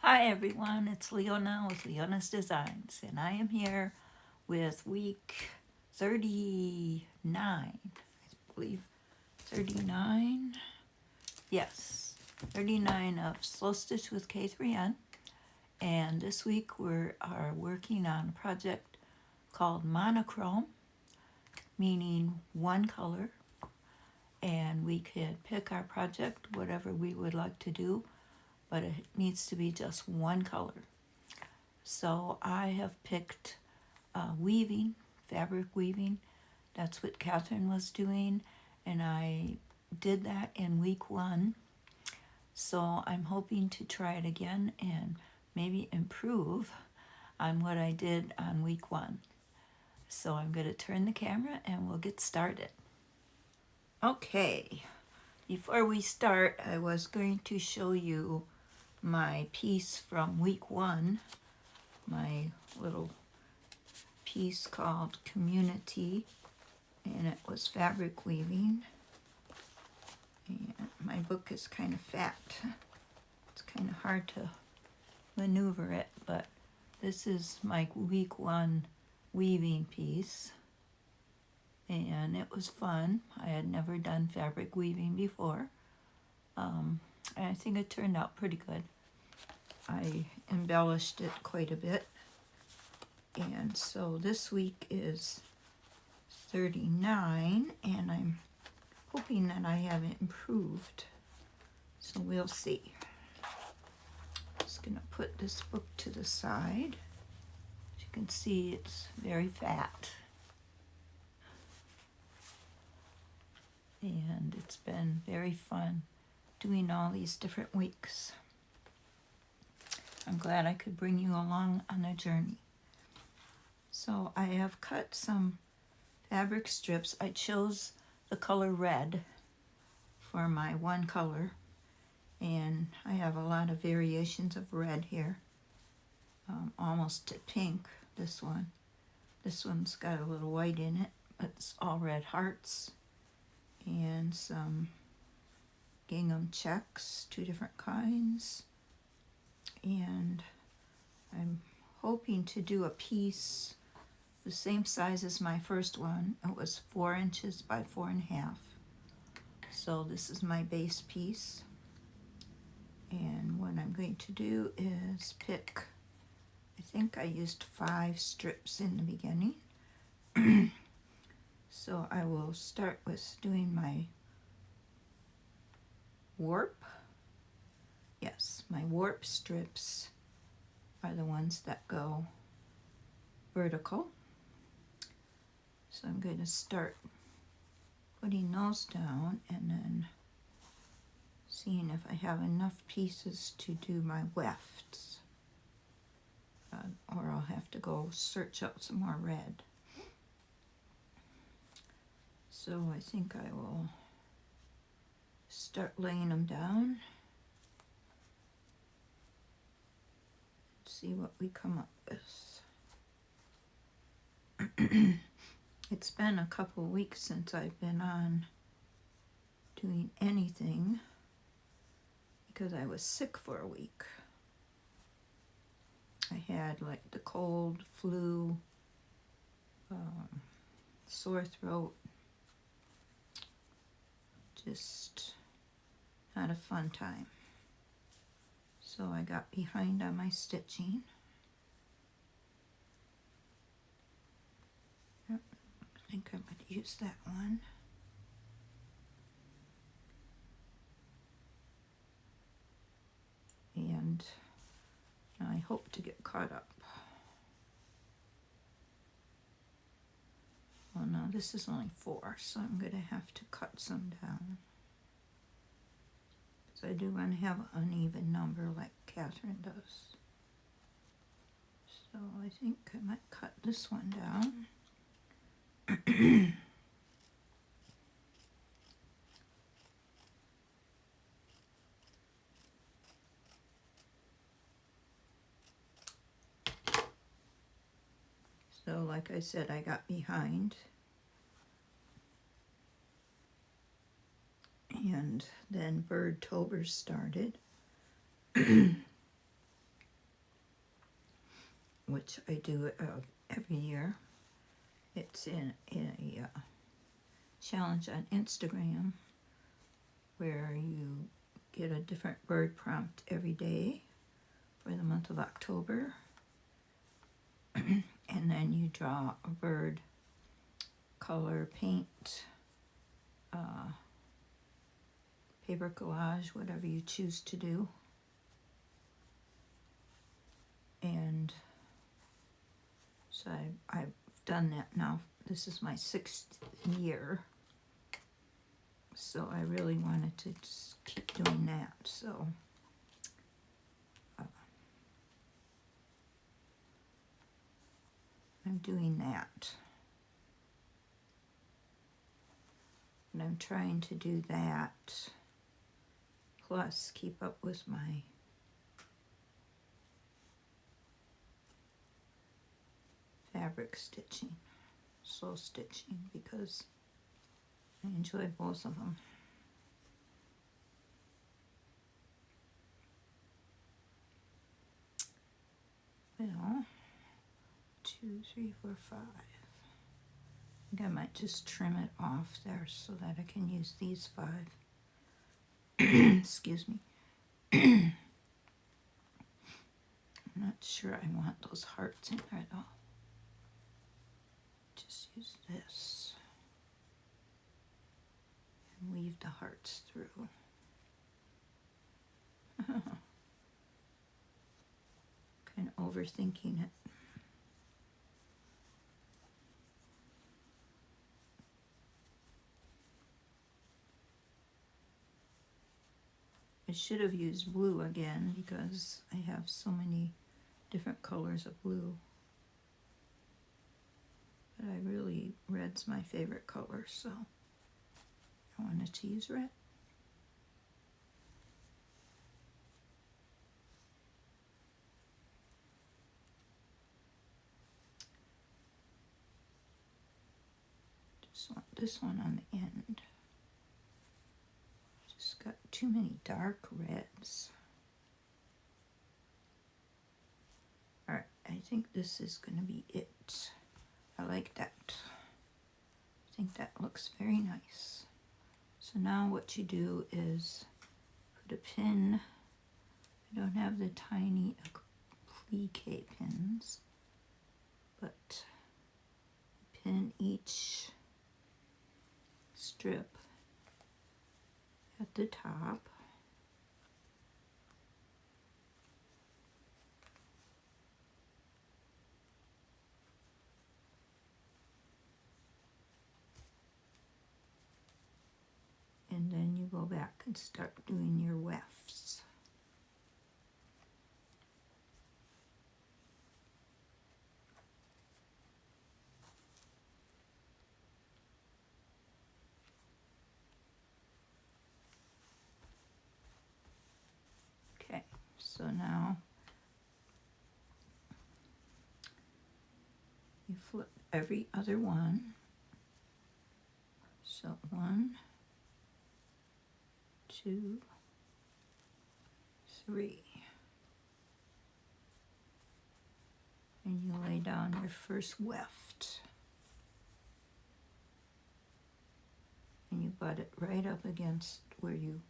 Hi everyone, it's Leona with Leona's Designs, and I am here with week 39, I believe 39, yes, 39 of Slow Stitch with K3N, and this week we are working on a project called Monochrome, meaning one color, and we could pick our project, whatever we would like to do, but it needs to be just one color. So I have picked weaving, fabric weaving. That's what Catherine was doing, and I did that in week 1. So I'm hoping to try it again and maybe improve on what I did on week 1. So I'm going to turn the camera and we'll get started. Okay, before we start, I was going to show you my piece from week 1, my little piece called Community, and it was fabric weaving. And my book is kind of fat. It's kind of hard to maneuver it, but this is my week 1 weaving piece. And it was fun. I had never done fabric weaving before. And I think it turned out pretty good. I embellished it quite a bit. And so this week is 39, and I'm hoping that I have improved. So we'll see. Just gonna put this book to the side. As you can see, it's very fat. And it's been very fun doing all these different weeks. I'm glad I could bring you along on a journey. So I have cut some fabric strips. I chose the color red for my one color, and I have a lot of variations of red here, almost to pink. This one's got a little white in it, but it's all red hearts, and some gingham checks, 2 different kinds. And I'm hoping to do a piece the same size as my first one. It was 4 inches by 4.5. So this is my base piece. And what I'm going to do is pick, I think I used 5 strips in the beginning. So I will start with doing my warp. Yes, my warp strips are the ones that go vertical. So I'm going to start putting those down and then seeing if I have enough pieces to do my wefts. Or I'll have to go search out some more red. So I think I will start laying them down. See what we come up with. It's been a couple weeks since I've been on doing anything because I was sick for a week. I had like the cold, flu, sore throat. Just not a fun time. So I got behind on my stitching. Yep, I think I'm going to use that one. And I hope to get caught up. Well, no, this is only 4, so I'm going to have to cut some down. So I do want to have an uneven number like Catherine does. So I think I might cut this one down. So like I said, I got behind. And then Birdtober started. which I do every year. It's in a challenge on Instagram where you get a different bird prompt every day for the month of October. And then you draw a bird, color, paint, paper collage, whatever you choose to do. And so I've done that now. This is my 6th year. So I really wanted to just keep doing that. So I'm doing that. And I'm trying to do that, plus keep up with my fabric stitching, slow stitching, because I enjoy both of them. Well, 2, 3, 4, 5. I think I might just trim it off there so that I can use these 5. Excuse me. I'm not sure I want those hearts in there though. Just use this and weave the hearts through. Kind of overthinking it. I should have used blue again because I have so many different colors of blue. But red's my favorite color, so I wanted to use red. Just want this one on the end. Just got too many dark reds. Alright, I think this is going to be it. I like that. I think that looks very nice. So now what you do is put a pin. I don't have the tiny applique pins, but pin each strip at the top. And then you go back and start doing your wefts. Okay, so now you flip every other one. So 1, 2, 3. And you lay down your first weft. And you butt it right up against where you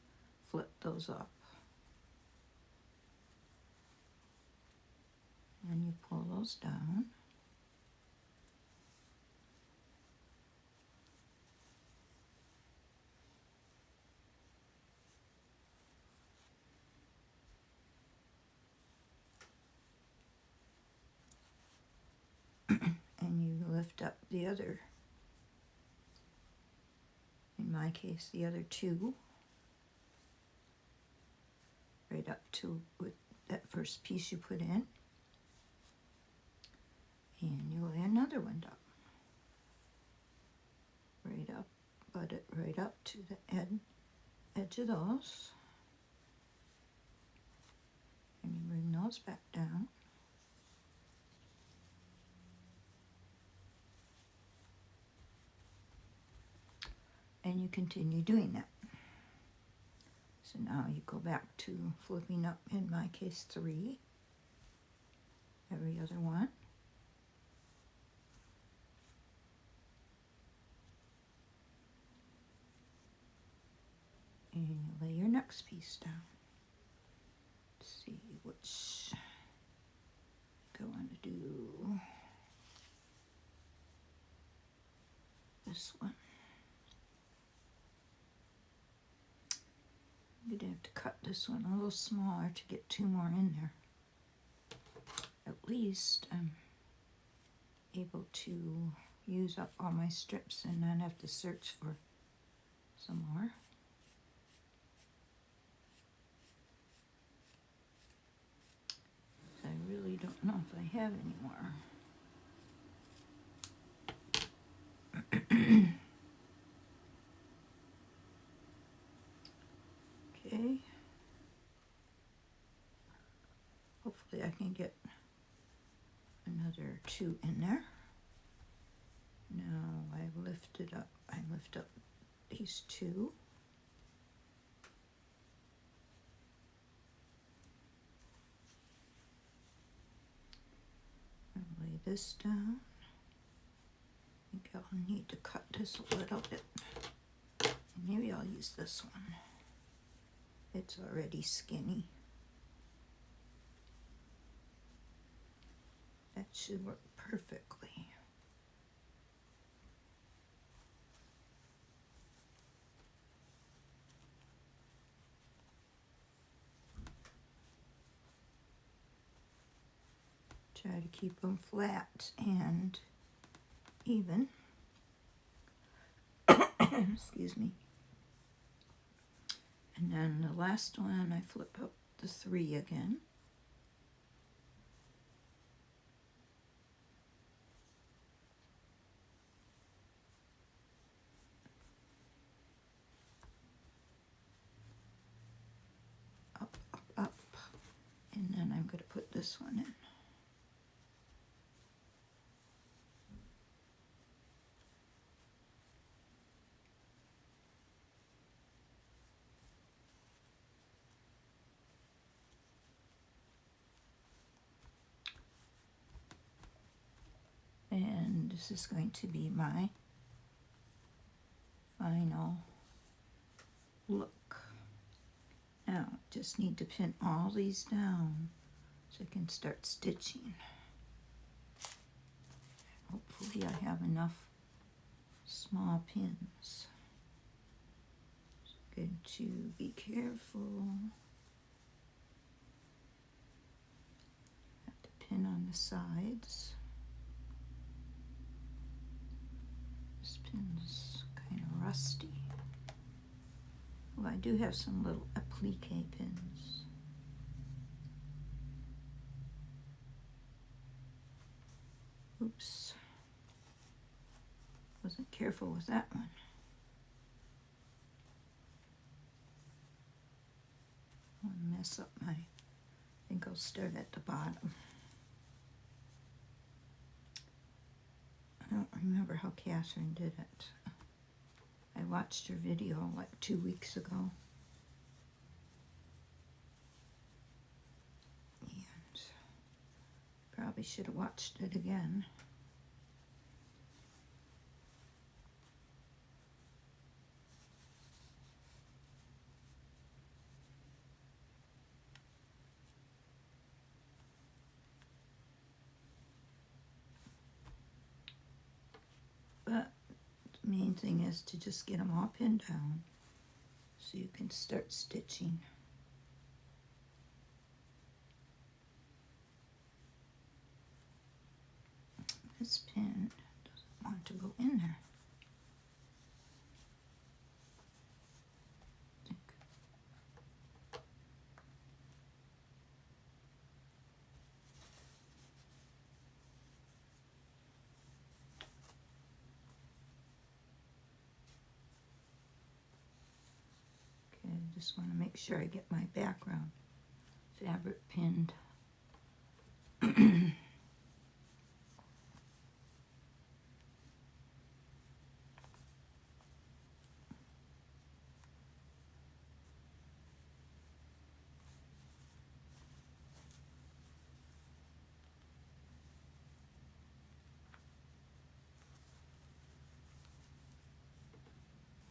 flip those up. And you pull those down. And you lift up the other, in my case, the other 2, right up to with that first piece you put in. And you lay another one down. Right up, butt it right up to the edge of those. And you bring those back down. And you continue doing that. So now you go back to flipping up, in my case 3, every other one. And you lay your next piece down. Let's see which I want to do. This one. I'm gonna have to cut this one a little smaller to get 2 more in there. At least I'm able to use up all my strips and not have to search for some more. I really don't know if I have any more. Okay. Hopefully I can get another 2 in there. Now I lift up these 2. And lay this down. I think I'll need to cut this a little bit. Maybe I'll use this one. It's already skinny. That should work perfectly. Try to keep them flat and even. Excuse me. And then the last one, I flip up the 3 again. Up, up, up. And then I'm going to put this one in. And this is going to be my final look. Now, just need to pin all these down so I can start stitching. Hopefully I have enough small pins. Good to be careful. Have to pin on the sides. This pin's kind of rusty. Well, I do have some little applique pins. Oops. Wasn't careful with that one. I'll mess up I think I'll start at the bottom. I don't remember how Catherine did it. I watched her video like 2 weeks ago. And probably should have watched it again. But the main thing is to just get them all pinned down so you can start stitching. This pin doesn't want to go in there. I just want to make sure I get my background fabric pinned. I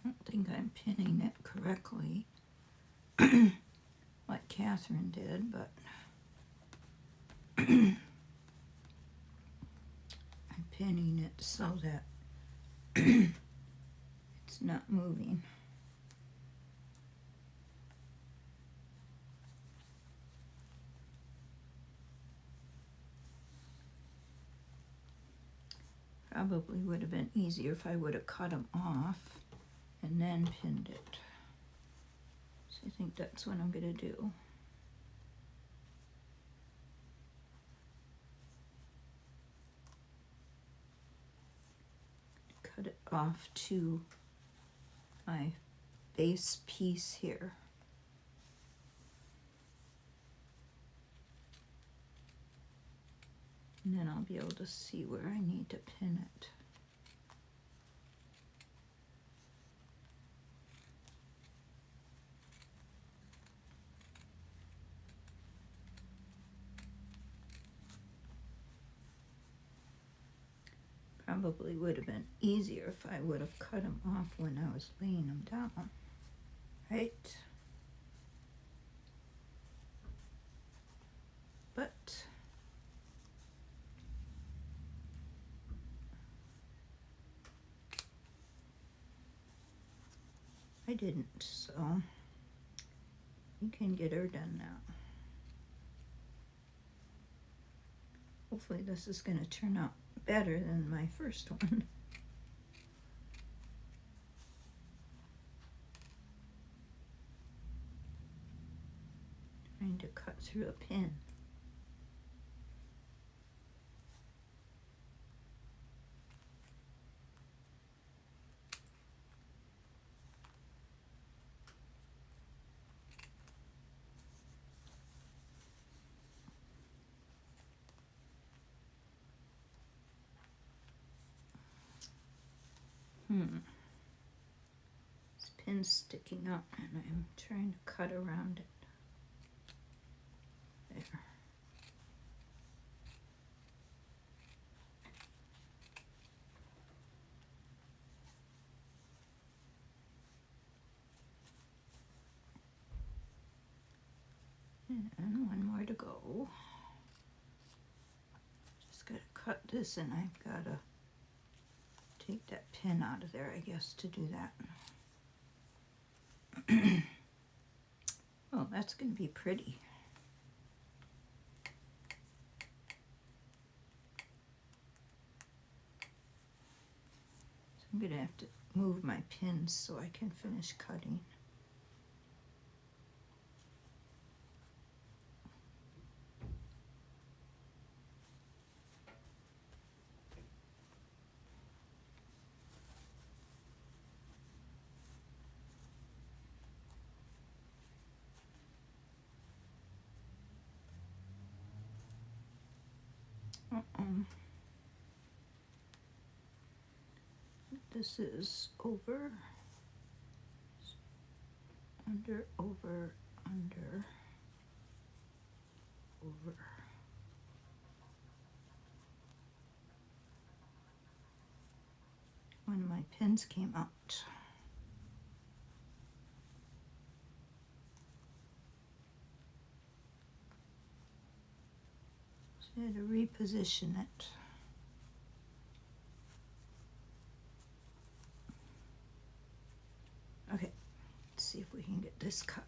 don't think I'm pinning it correctly. like Catherine did, but I'm pinning it so that it's not moving. Probably would have been easier if I would have cut them off and then pinned it. So I think that's what I'm going to do. Cut it off to my base piece here. And then I'll be able to see where I need to pin it. Probably would have been easier if I would have cut them off when I was laying them down, right? But I didn't, so you can get her done now. Hopefully this is going to turn out better than my first one. Trying to cut through a pin. This pin's sticking up and I'm trying to cut around it. There. And one more to go. Just gotta cut this and I've gotta take that pin out of there, I guess, to do that. Well, that's gonna be pretty. So I'm gonna have to move my pins so I can finish cutting. This is over, under, over, under, over. When my pins came out. So I had to reposition it. Okay, let's see if we can get this cut.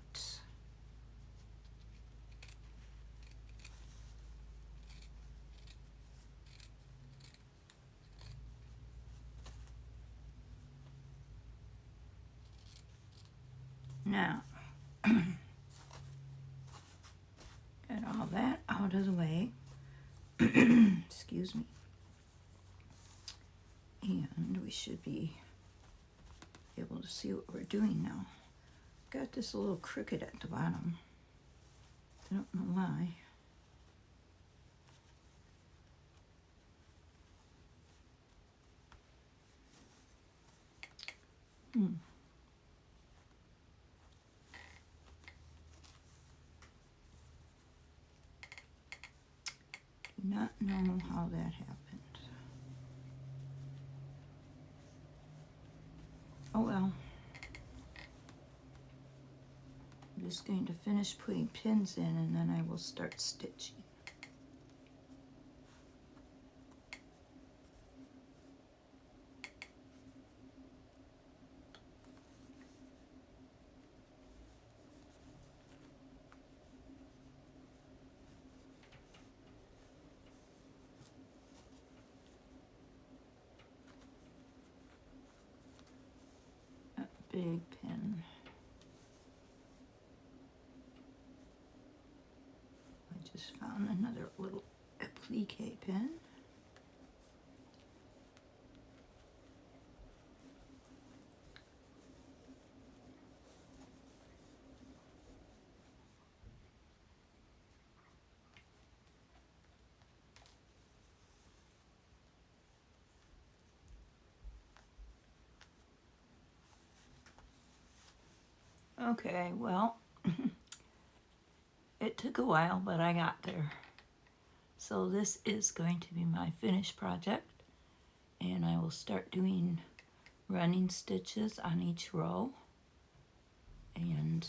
Now, got all that out of the way. Excuse me. And we should be able to see what we're doing now. Got this little crooked at the bottom. I don't know why. Do not know how that happened. Oh well. just going to finish putting pins in, and then I will start stitching. That big pin. I just found another little applique pin. Okay, well, it took a while, but I got there. So this is going to be my finished project, and I will start doing running stitches on each row, and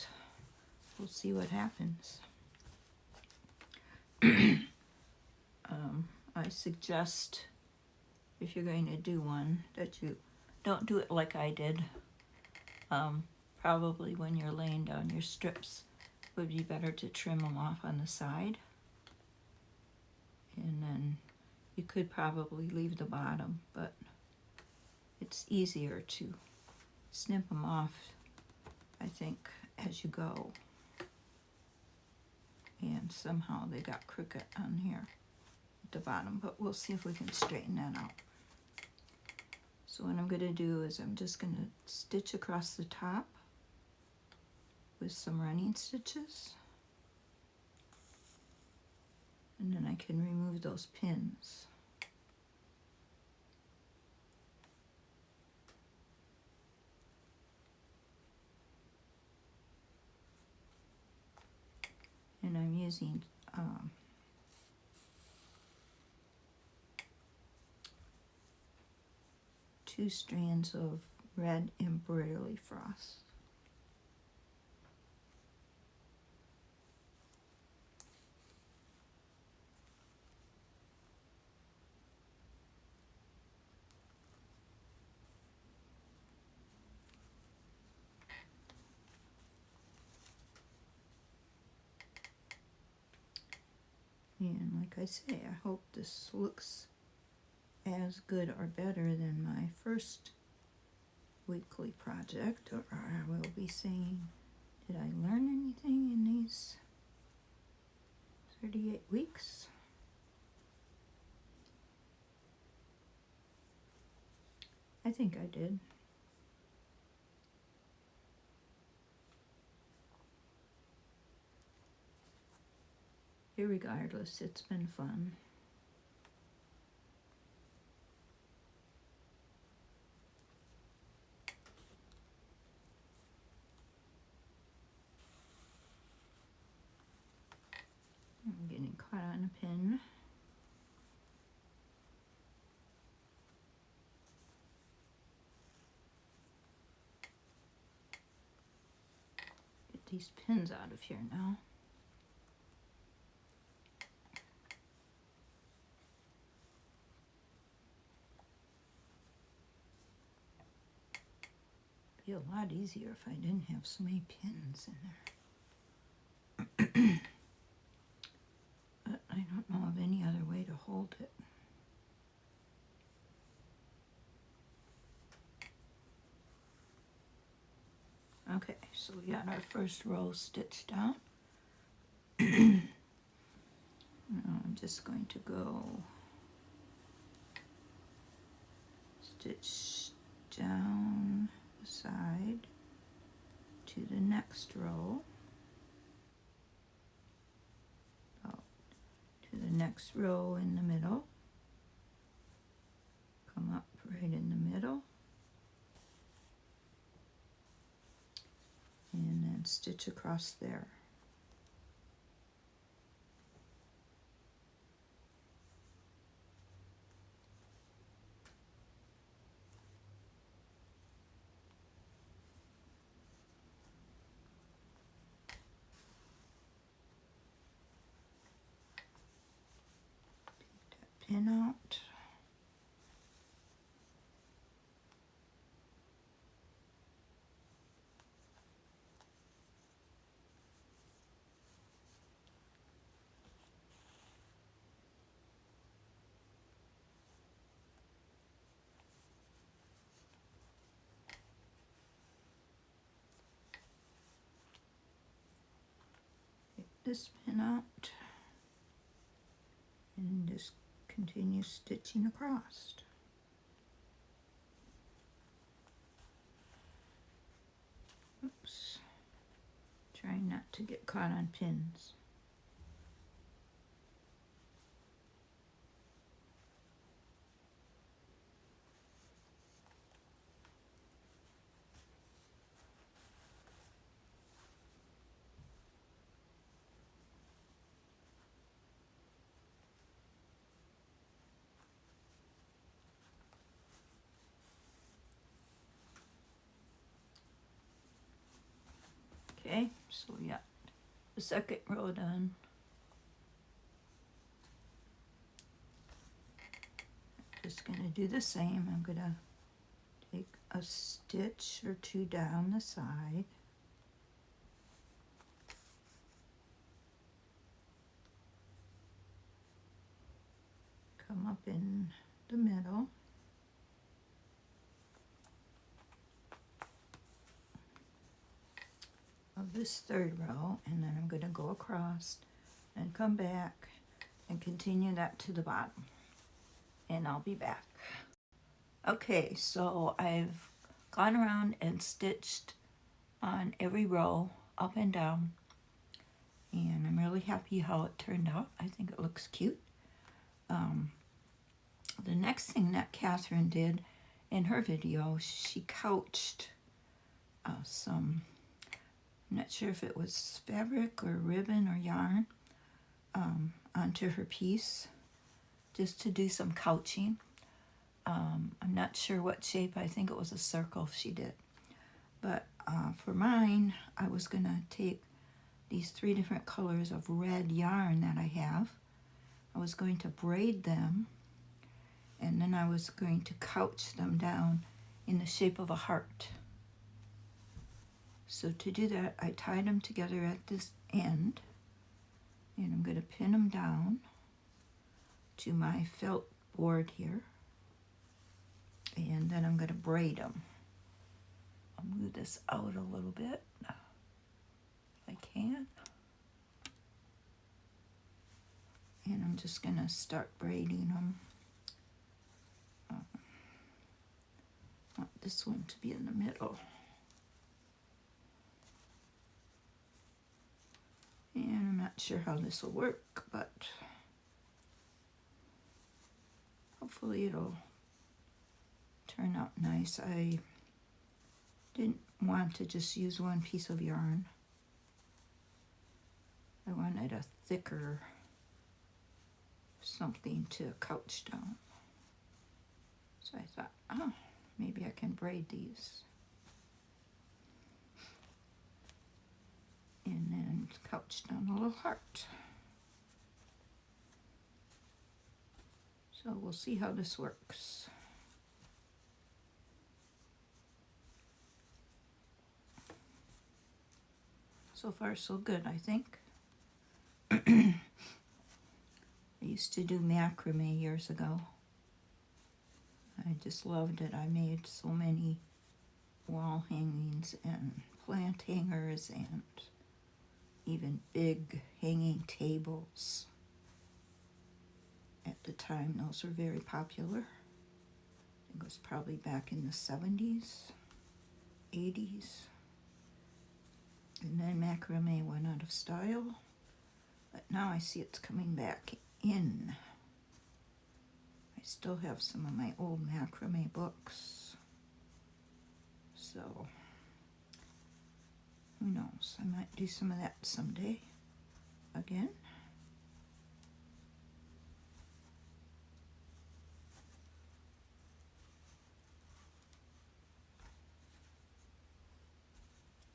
we'll see what happens. I suggest, if you're going to do one, that you don't do it like I did. Probably when you're laying down your strips, it would be better to trim them off on the side. And then you could probably leave the bottom, but it's easier to snip them off, I think, as you go. And somehow they got crooked on here at the bottom, but we'll see if we can straighten that out. So what I'm going to do is I'm just going to stitch across the top with some running stitches, and then I can remove those pins. And I'm using 2 strands of red embroidery frost. And like I say, I hope this looks as good or better than my first weekly project, or I will be saying, did I learn anything in these 38 weeks? I think I did. Irregardless, it's been fun. I'm getting caught on a pin. Get these pins out of here now. Be a lot easier if I didn't have so many pins in there. But I don't know of any other way to hold it. Okay, so we got our first row stitched down. Now I'm just going to go stitch down the side to the next row, to the next row in the middle, come up right in the middle, and then stitch across there. this pin out and just continue stitching across. Oops. Trying not to get caught on pins. Okay, so yeah, the second row done. Just gonna do the same. I'm gonna take a stitch or two down the side. Come up in the middle. Of this third row, and then I'm gonna go across and come back and continue that to the bottom. And I'll be back. Okay, so I've gone around and stitched on every row up and down, and I'm really happy how it turned out. I think it looks cute. The next thing that Catherine did in her video, she couched some, I'm not sure if it was fabric or ribbon or yarn, onto her piece just to do some couching. I'm not sure what shape. I think it was a circle she did. But for mine, I was going to take these 3 different colors of red yarn that I have. I was going to braid them, and then I was going to couch them down in the shape of a heart. So to do that, I tied them together at this end, and I'm going to pin them down to my felt board here, and then I'm going to braid them. I'll move this out a little bit if I can. And I'm just going to start braiding them. I want this one to be in the middle. And I'm not sure how this will work, but hopefully it'll turn out nice. I didn't want to just use one piece of yarn. I wanted a thicker something to couch down. So I thought, oh, maybe I can braid these. And then couch down a little heart. So we'll see how this works. So far, so good, I think. I used to do macrame years ago. I just loved it. I made so many wall hangings and plant hangers and even big hanging tables. At the time, those were very popular. I think it was probably back in the 70s, 80s. And then macrame went out of style, but now I see it's coming back in. I still have some of my old macrame books, so who knows? I might do some of that someday again.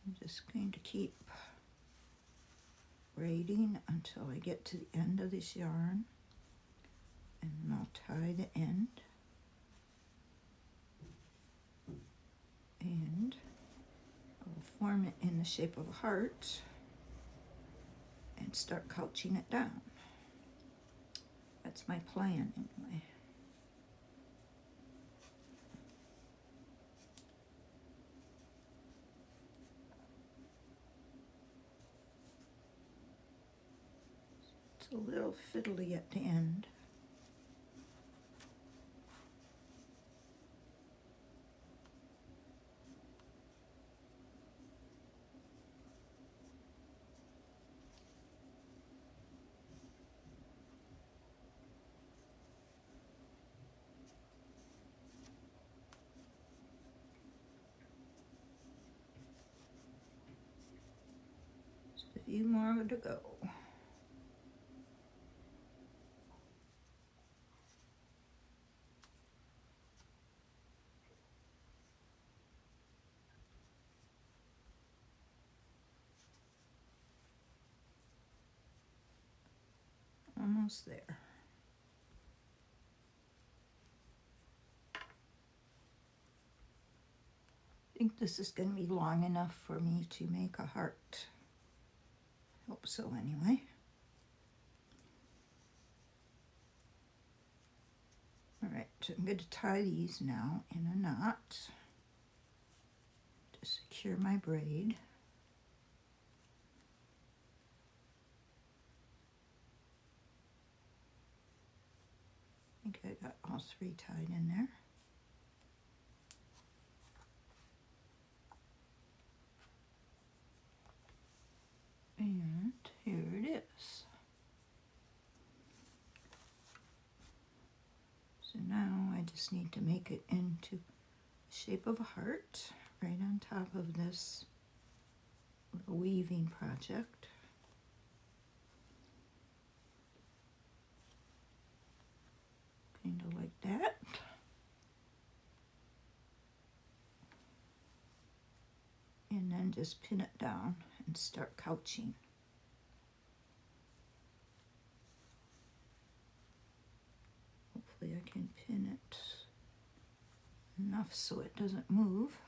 I'm just going to keep braiding until I get to the end of this yarn, and then I'll tie the end, and I'll form it in the shape of a heart and start couching it down. That's my plan anyway. little fiddly at the end. Just a few more to go. Almost there. I think this is going to be long enough for me to make a heart. Hope so anyway. All right, so I'm going to tie these now in a knot to secure my braid. I think I got all three tied in there. And here it is. So now I just need to make it into the shape of a heart right on top of this little weaving project. Kind of like that. And then just pin it down and start couching. Hopefully I can pin it enough so it doesn't move.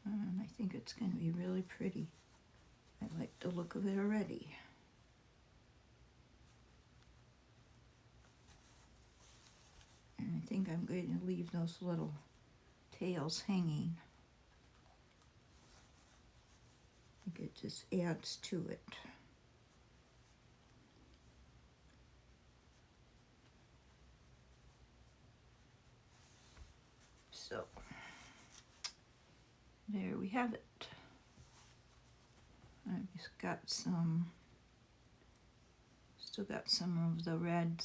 And I think it's going to be really pretty. I like the look of it already. And I think I'm going to leave those little tails hanging. I think it just adds to it. So, there we have it. I've just got still got some of the red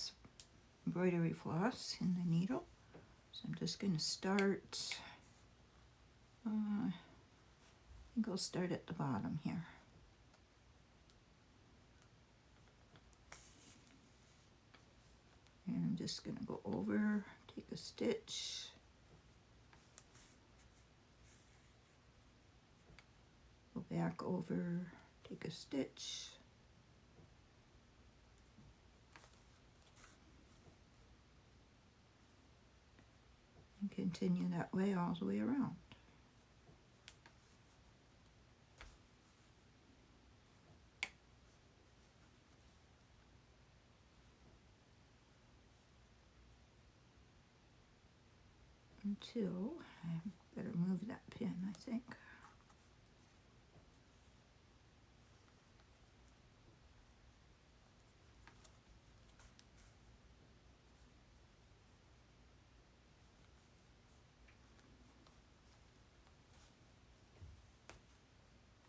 embroidery floss in the needle. So I'm just going to start, I think I'll start at the bottom here. And I'm just going to go over, take a stitch, go back over, take a stitch, and continue that way all the way around. Until, I better move that pin, I think.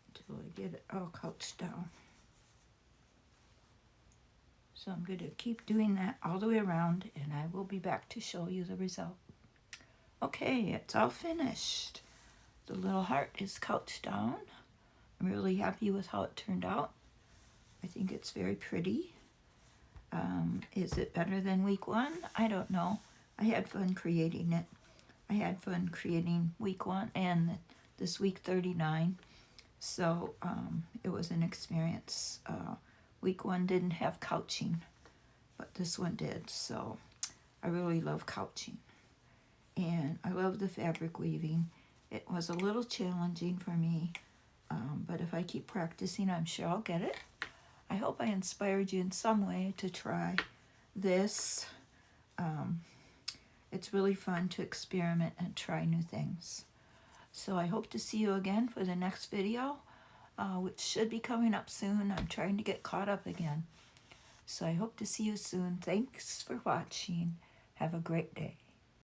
Until I get it all couched down. So I'm going to keep doing that all the way around, and I will be back to show you the result. Okay, it's all finished. The little heart is couched down. I'm really happy with how it turned out. I think it's very pretty. Is it better than week one? I don't know. I had fun creating it. I had fun creating week one and this week 39. So it was an experience. Week one didn't have couching, but this one did. So I really love couching. And I love the fabric weaving. It was a little challenging for me, but if I keep practicing, I'm sure I'll get it. I hope I inspired you in some way to try this. It's really fun to experiment and try new things. So I hope to see you again for the next video, which should be coming up soon. I'm trying to get caught up again. So I hope to see you soon. Thanks for watching. Have a great day.